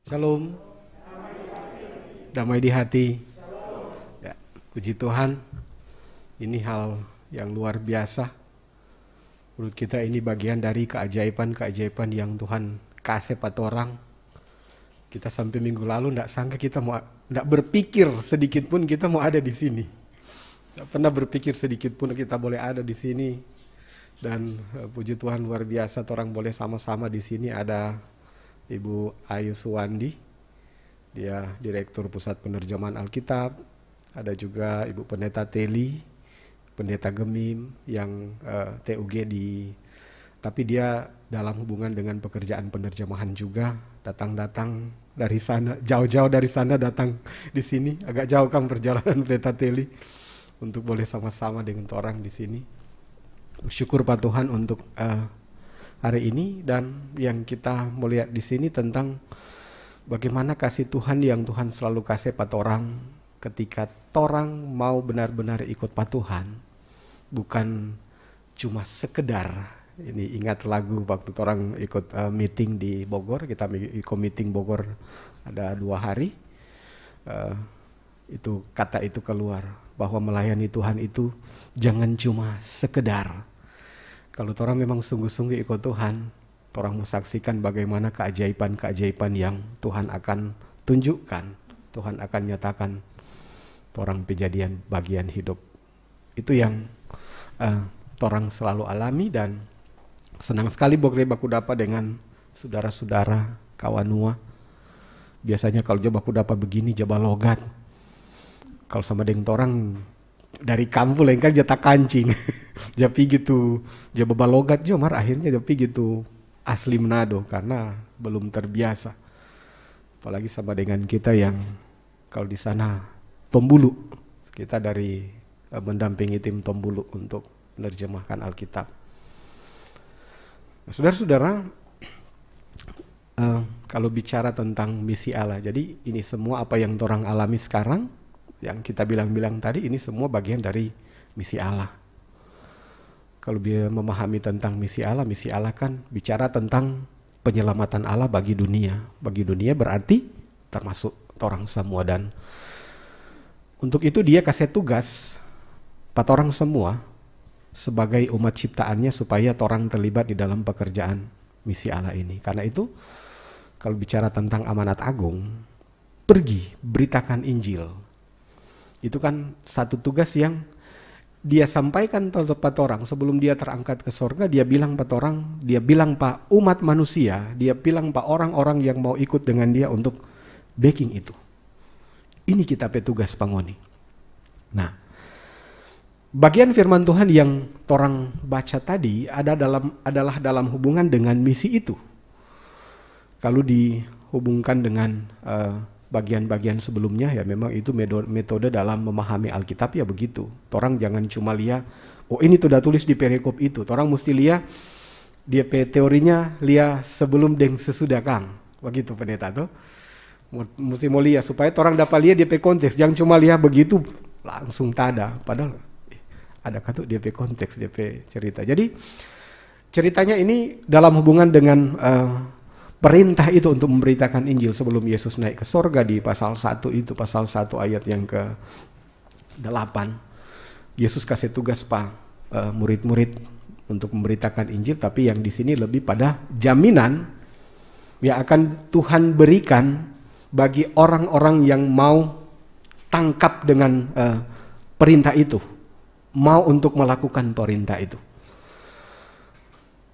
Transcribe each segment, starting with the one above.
Shalom, damai di hati. Ya, puji Tuhan, ini hal yang luar biasa. Menurut kita ini bagian dari keajaiban-keajaiban yang Tuhan kasih pada orang. Kita sampai minggu lalu tidak sangka kita mau, tidak berpikir sedikit pun kita mau ada di sini. Tidak pernah berpikir sedikit pun kita boleh ada di sini. Dan puji Tuhan luar biasa, orang boleh sama-sama di sini. Ada Ibu Ayu Suwandi, dia Direktur Pusat Penerjemahan Alkitab. Ada juga Ibu Pendeta Teli, Pendeta Gemim yang TUG tapi dia dalam hubungan dengan pekerjaan penerjemahan juga, datang dari sana, jauh-jauh dari sana datang di sini, agak jauh kan perjalanan Pendeta Teli untuk boleh sama-sama dengan orang di sini. Bersyukur Pak Tuhan untuk hari ini, dan yang kita melihat di sini tentang bagaimana kasih Tuhan yang Tuhan selalu kasih pada orang ketika orang mau benar-benar ikut pada Tuhan, bukan cuma sekedar. Ini ingat lagu waktu orang ikut meeting di Bogor, kita ikut meeting Bogor ada 2 hari, itu kata itu keluar bahwa melayani Tuhan itu jangan cuma sekedar. Kalau orang memang sungguh-sungguh ikut Tuhan, orang mau saksikan bagaimana keajaiban-keajaiban yang Tuhan akan tunjukkan, Tuhan akan nyatakan orang kejadian bagian hidup. Itu yang orang selalu alami, dan senang sekali boleh baku dapat dengan saudara-saudara kawanua. Biasanya kalau baku dapat begini jaba logat. Kalau sama dengan orang dari kampung lain kan jatah kancing. Japi gitu, jaba balogat jomar akhirnya japi gitu asli Manado karena belum terbiasa. Apalagi sama dengan kita yang kalau di sana Tombulu, kita dari mendampingi tim Tombulu untuk menerjemahkan Alkitab. Nah, saudara-saudara, kalau bicara tentang misi Allah, jadi ini semua apa yang orang alami sekarang, yang kita bilang-bilang tadi, ini semua bagian dari misi Allah. Kalau dia memahami tentang misi Allah kan bicara tentang penyelamatan Allah bagi dunia. Bagi dunia berarti termasuk orang semua, dan untuk itu dia kasih tugas pada orang semua sebagai umat ciptaannya supaya orang terlibat di dalam pekerjaan misi Allah ini. Karena itu kalau bicara tentang amanat agung, pergi beritakan Injil. Itu kan satu tugas yang dia sampaikan tempat orang sebelum dia terangkat ke sorga. Dia bilang pada orang, dia bilang pak umat manusia, dia bilang pak orang-orang yang mau ikut dengan dia untuk backing itu. Ini kita petugas pangoni. Nah, bagian firman Tuhan yang orang baca tadi adalah dalam hubungan dengan misi itu. Kalau dihubungkan dengan bagian-bagian sebelumnya, ya memang itu metode dalam memahami Alkitab ya begitu. Orang jangan cuma lihat, oh ini sudah tulis di perikop itu. Orang mesti lihat dia teorinya lihat sebelum dan sesudah Kang. Begitu pendeta tuh. Mesti mau lihat supaya orang dapat lihat dia konteks. Jangan cuma lihat begitu langsung tada. Padahal ada kata dia konteks, dia cerita. Jadi ceritanya ini dalam hubungan dengan perintah itu untuk memberitakan Injil sebelum Yesus naik ke sorga di pasal 1 itu, pasal 1 ayat yang ke-8. Yesus kasih tugas murid-murid untuk memberitakan Injil, tapi yang di sini lebih pada jaminan yang akan Tuhan berikan bagi orang-orang yang mau tangkap dengan perintah itu, mau untuk melakukan perintah itu.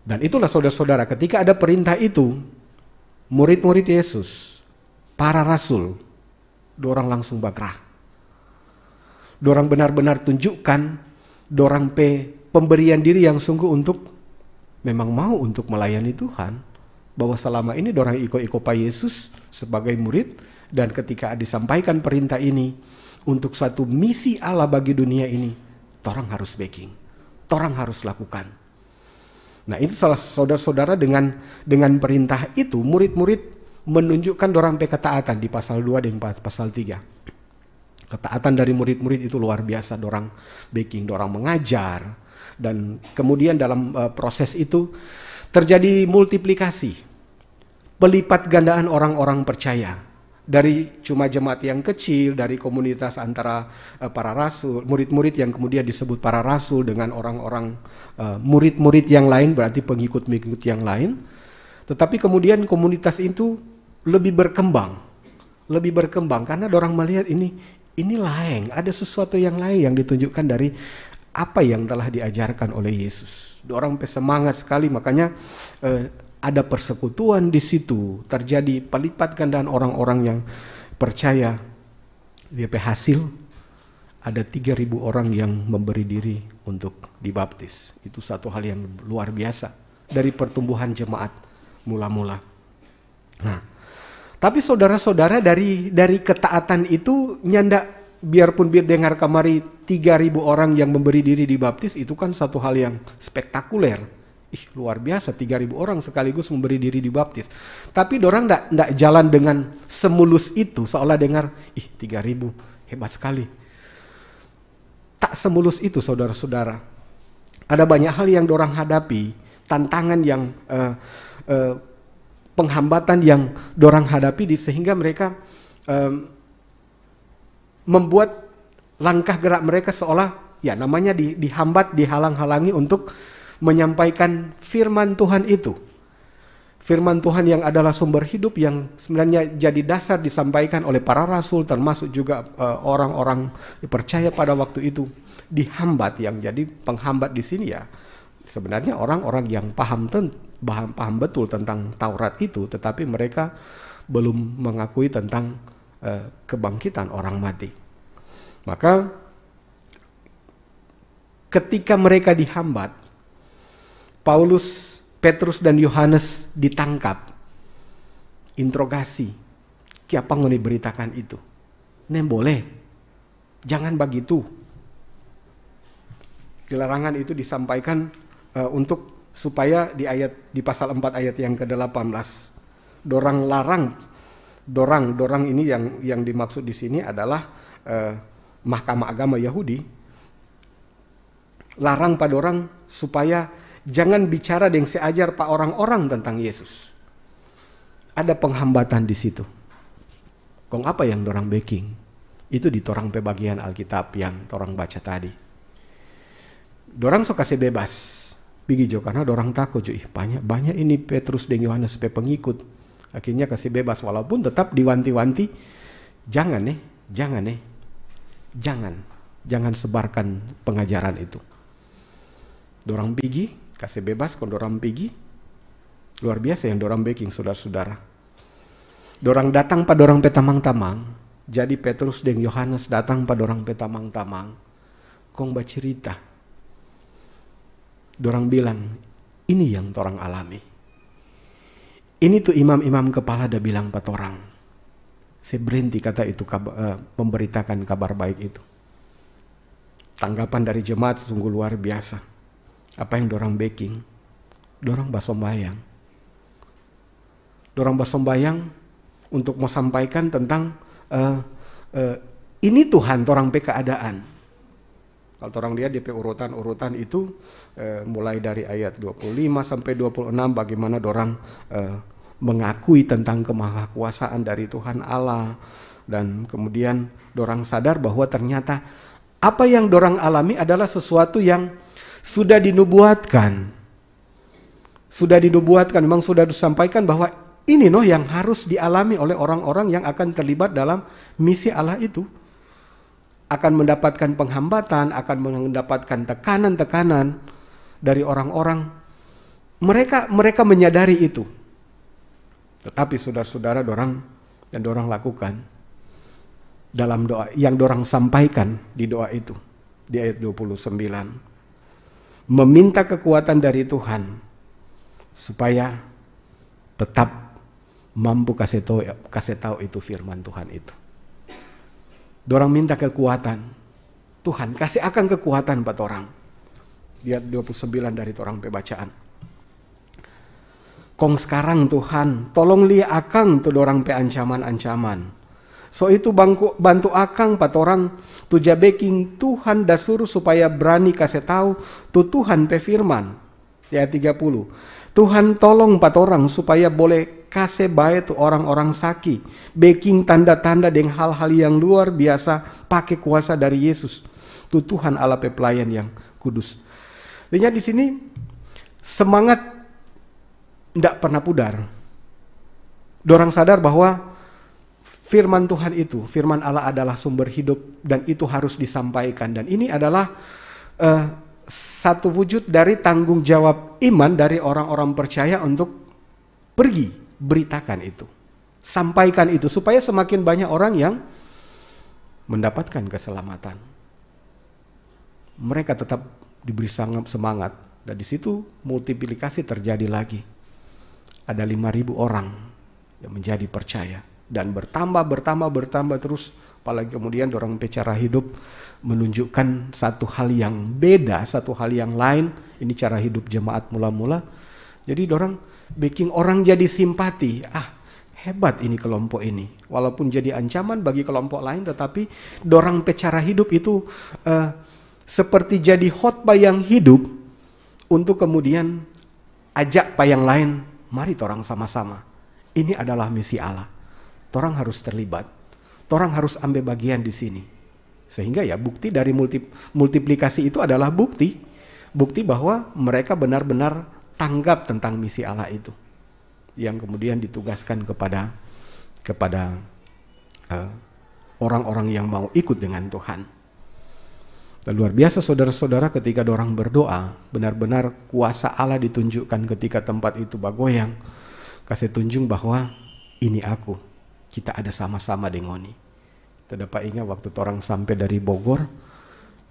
Dan itulah saudara-saudara, ketika ada perintah itu, murid-murid Yesus, para rasul, dorang langsung bakrah. Dorang benar-benar tunjukkan, dorang pemberian diri yang sungguh untuk memang mau untuk melayani Tuhan. Bahwa selama ini dorang ikut-ikut Pak Yesus sebagai murid, dan ketika disampaikan perintah ini untuk suatu misi Allah bagi dunia ini, dorang harus backing, dorang harus lakukan. Nah itu salah saudara-saudara dengan perintah itu murid-murid menunjukkan dorang ketaatan di pasal 2 dan pasal 3. Ketaatan dari murid-murid itu luar biasa, dorang backing, dorang mengajar, dan kemudian dalam proses itu terjadi multiplikasi. pelipat gandaan orang-orang percaya. Dari cuma jemaat yang kecil, dari komunitas antara para rasul, murid-murid yang kemudian disebut para rasul dengan orang-orang murid-murid yang lain, berarti pengikut-pengikut yang lain. Tetapi kemudian komunitas itu lebih berkembang karena orang melihat ini lain, ada sesuatu yang lain yang ditunjukkan dari apa yang telah diajarkan oleh Yesus. Orang semangat sekali, makanya ada persekutuan di situ, terjadi pelipat gandaan orang-orang yang percaya. DP hasil ada 3.000 orang yang memberi diri untuk dibaptis. Itu satu hal yang luar biasa dari pertumbuhan jemaat mula-mula. Nah, tapi saudara-saudara, dari ketaatan itu nyanda, biarpun dengar kamari 3.000 orang yang memberi diri dibaptis, itu kan satu hal yang spektakuler. Luar biasa, 3.000 orang sekaligus memberi diri dibaptis. Tapi dorang ndak jalan dengan semulus itu, seolah dengar, 3.000 hebat sekali. Tak semulus itu, saudara-saudara. Ada banyak hal yang dorang hadapi, tantangan yang penghambatan yang dorang hadapi, sehingga mereka membuat langkah gerak mereka seolah ya namanya dihambat, dihalang-halangi untuk menyampaikan firman Tuhan itu. Firman Tuhan yang adalah sumber hidup, yang sebenarnya jadi dasar disampaikan oleh para rasul, termasuk juga orang-orang percaya pada waktu itu, dihambat. Yang jadi penghambat di sini ya sebenarnya orang-orang yang paham betul tentang Taurat itu, tetapi mereka belum mengakui tentang kebangkitan orang mati. Maka ketika mereka dihambat, Paulus, Petrus dan Yohanes ditangkap, interogasi. Siapa yang diberitakan itu? Nem boleh, jangan begitu. Larangan itu disampaikan untuk supaya di pasal 4 ayat yang ke-18. Dorang larang, dorang ini yang dimaksud di sini adalah Mahkamah Agama Yahudi. Larang pada orang supaya jangan bicara yang seajar pak orang-orang tentang Yesus. Ada penghambatan di situ. Kong apa yang dorang backing? Itu di torang pe bagian Alkitab yang torang baca tadi. Dorang so kasih bebas. Bigi jo karena dorang takut cuy. Banyak ini Petrus dan Yohanes pe pengikut. Akhirnya kasih bebas walaupun tetap diwanti-wanti. Jangan sebarkan pengajaran itu. Dorang pigi kasih bebas, kalau dorang pergi, luar biasa yang dorang backing, saudara-saudara. Dorang datang pada dorang petamang-tamang, jadi Petrus dan Yohanes datang pada dorang petamang-tamang, kong bercerita. Dorang bilang, ini yang dorang alami. Ini tuh imam-imam kepala dah bilang pada orang. Saya berhenti kata itu memberitakan kabar baik itu. Tanggapan dari jemaat sungguh luar biasa. Apa yang dorang backing? Dorang basombayang. Dorang basombayang untuk mau sampaikan tentang ini Tuhan dorang pe keadaan. Kalau dorang lihat DP urutan-urutan itu mulai dari ayat 25 sampai 26 bagaimana dorang mengakui tentang kemahakuasaan dari Tuhan Allah, dan kemudian dorang sadar bahwa ternyata apa yang dorang alami adalah sesuatu yang sudah dinubuatkan, memang sudah disampaikan bahwa ini yang harus dialami oleh orang-orang yang akan terlibat dalam misi Allah itu. Akan mendapatkan penghambatan, akan mendapatkan tekanan-tekanan dari orang-orang. Mereka menyadari itu. Tetapi saudara-saudara dorang lakukan dalam doa yang dorang sampaikan di doa itu di ayat 29. Meminta kekuatan dari Tuhan supaya tetap mampu kasih tahu itu firman Tuhan itu. Dorang minta kekuatan. Tuhan kasih akan kekuatan buat orang. Lihat 29 dari orang pembacaan. Kong sekarang Tuhan, tolong lihat akang tuh dorang pe ancaman-ancaman. So itu bantu akang pat orang tu jabeking Tuhan dah suruh supaya berani kasih tahu tu Tuhan pe firman. Ayat 30. Tuhan tolong 4 orang supaya boleh kasih baik tu orang-orang sakit. Baking tanda-tanda dengan hal-hal yang luar biasa pakai kuasa dari Yesus. Tu Tuhan Allah pelayan yang kudus. Lihat di sini semangat tidak pernah pudar. Dorang sadar bahwa firman Tuhan itu, firman Allah adalah sumber hidup dan itu harus disampaikan. Dan ini adalah satu wujud dari tanggung jawab iman dari orang-orang percaya untuk pergi, beritakan itu. Sampaikan itu supaya semakin banyak orang yang mendapatkan keselamatan. Mereka tetap diberi semangat dan di situ multiplikasi terjadi lagi. Ada 5.000 orang yang menjadi percaya dan bertambah terus, apalagi kemudian orang cara hidup menunjukkan satu hal yang beda, satu hal yang lain. Ini cara hidup jemaat mula-mula. Jadi orang bikin orang jadi simpati. Hebat ini kelompok ini. Walaupun jadi ancaman bagi kelompok lain, tetapi dorang cara hidup itu seperti jadi khotbah yang hidup untuk kemudian ajak yang lain. Mari orang sama-sama. Ini adalah misi Allah. Orang harus terlibat. Orang harus ambil bagian di sini. Sehingga ya bukti dari multiplikasi itu adalah bukti bahwa mereka benar-benar tanggap tentang misi Allah itu. Yang kemudian ditugaskan kepada orang-orang yang mau ikut dengan Tuhan. Dan luar biasa saudara-saudara ketika dorang berdoa, benar-benar kuasa Allah ditunjukkan ketika tempat itu bergoyang. Kasih tunjuk bahwa ini aku, kita ada sama-sama dengan ini. Kita dapat ingat waktu orang sampai dari Bogor,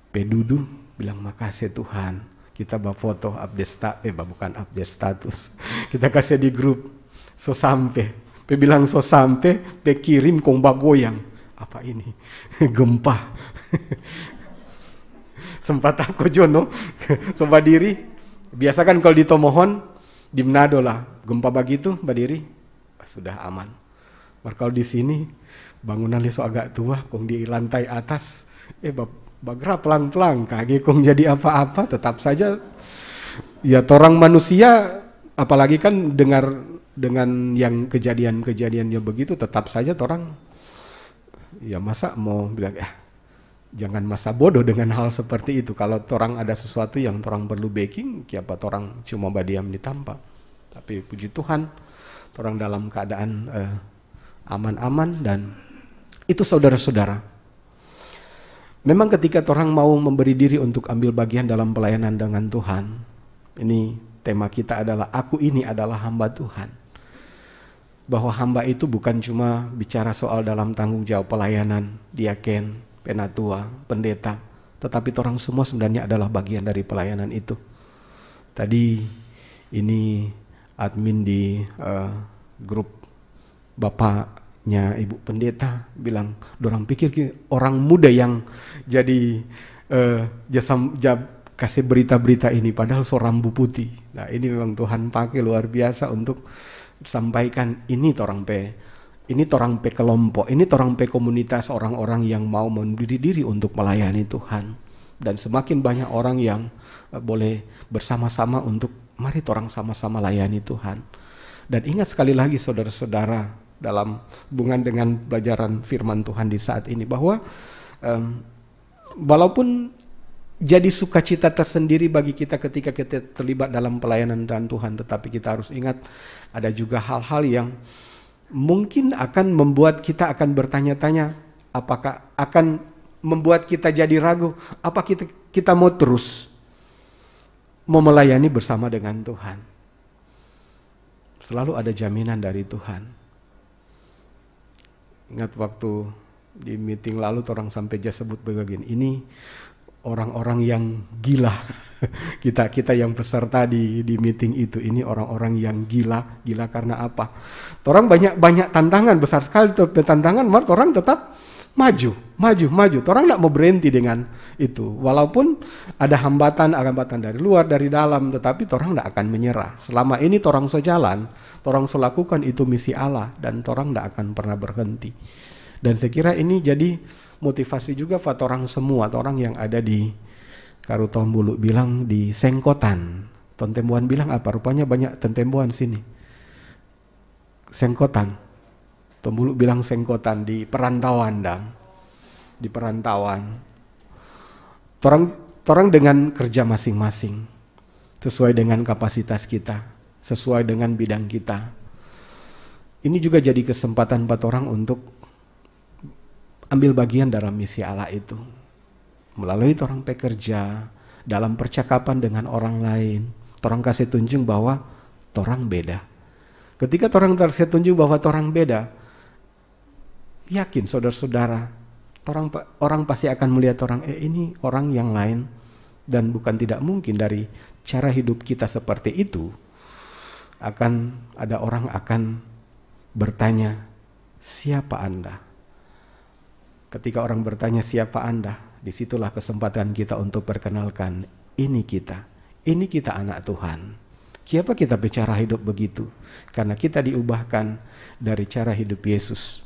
pedudu bilang makasih Tuhan. Kita foto bukan update status. Kita kasih di grup, so sampai. Bilang so sampai, kirim kong bagoyang. Apa ini? Gempa. Sempat aku jono, sobat diri. Biasa kan kalau di Tomohon, di Manado lah, gempa begitu, berdiri, sudah aman. Kalau di sini, bangunan so agak tua, kong di lantai atas, bergerak pelan-pelan, kaki kong jadi apa-apa, tetap saja, ya torang manusia, apalagi kan dengar dengan yang kejadian-kejadiannya begitu, tetap saja torang, ya masa mau bilang, jangan masa bodoh dengan hal seperti itu. Kalau orang ada sesuatu yang orang perlu backing, siapa orang cuma berdiam di tampak. Tapi puji Tuhan, orang dalam keadaan aman-aman dan itu saudara-saudara. Memang ketika orang mau memberi diri untuk ambil bagian dalam pelayanan dengan Tuhan, ini tema kita adalah aku ini adalah hamba Tuhan. Bahwa hamba itu bukan cuma bicara soal dalam tanggung jawab pelayanan, diaken, penatua, pendeta, tetapi orang semua sebenarnya adalah bagian dari pelayanan itu. Tadi ini admin di grup bapaknya ibu pendeta bilang, dorang pikir orang muda yang jadi kasih berita-berita ini, padahal seorang bu putih. Nah ini memang Tuhan pakai luar biasa untuk sampaikan ini torang pe kelompok, ini torang pe komunitas orang-orang yang mau memberi diri untuk melayani Tuhan. Dan semakin banyak orang yang boleh bersama-sama untuk mari torang sama-sama layani Tuhan. Dan ingat sekali lagi saudara-saudara dalam hubungan dengan pelajaran firman Tuhan di saat ini bahwa walaupun jadi sukacita tersendiri bagi kita ketika kita terlibat dalam pelayanan dan Tuhan, tetapi kita harus ingat ada juga hal-hal yang mungkin akan membuat kita akan bertanya-tanya, apakah akan membuat kita jadi ragu, apa kita mau terus mau melayani bersama dengan Tuhan. Selalu ada jaminan dari Tuhan. Ingat waktu di meeting lalu orang sampai sebut begini, ini orang-orang yang gila. Kita yang peserta di meeting itu, ini orang-orang yang gila karena apa? Orang banyak tantangan besar sekali, tantangan, orang tetap maju. Orang tidak mau berhenti dengan itu. Walaupun ada hambatan dari luar, dari dalam, tetapi orang tidak akan menyerah. Selama ini orang sejalan, orang selakukan itu misi Allah dan orang tidak akan pernah berhenti. Dan saya kira ini jadi motivasi juga buat orang semua, orang yang ada di Karutombulu bilang di Sengkotan. Tontembuan bilang apa? Rupanya banyak tontembuan sini. Sengkotan. Tombulu bilang sengkotan di perantauan dang. Di perantauan. Torang dengan kerja masing-masing. Sesuai dengan kapasitas kita. Sesuai dengan bidang kita. Ini juga jadi kesempatan buat orang untuk ambil bagian dalam misi Allah itu. Melalui orang pekerja, dalam percakapan dengan orang lain, orang kasih tunjuk bahwa orang beda. Ketika orang kasih tunjuk bahwa orang beda, yakin saudara-saudara, orang pasti akan melihat orang, ini orang yang lain, dan bukan tidak mungkin dari cara hidup kita seperti itu, akan ada orang akan bertanya, siapa Anda? Ketika orang bertanya siapa Anda, disitulah kesempatan kita untuk perkenalkan, ini kita anak Tuhan. Kenapa kita bicara hidup begitu? Karena kita diubahkan dari cara hidup Yesus,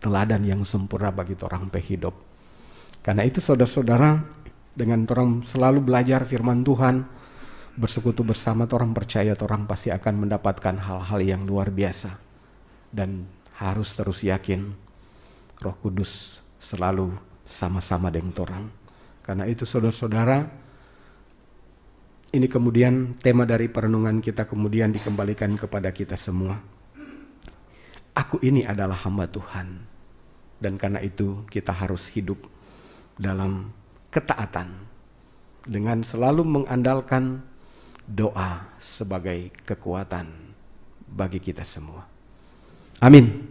teladan yang sempurna bagi orang hidup. Karena itu saudara-saudara, dengan orang selalu belajar firman Tuhan, bersekutu bersama, orang percaya orang pasti akan mendapatkan hal-hal yang luar biasa. Dan harus terus yakin, Roh Kudus selalu sama-sama dengan orang. Karena itu saudara-saudara, ini kemudian tema dari perenungan kita kemudian dikembalikan kepada kita semua. Aku ini adalah hamba Tuhan. Dan karena itu kita harus hidup dalam ketaatan. Dengan selalu mengandalkan doa sebagai kekuatan bagi kita semua. Amin.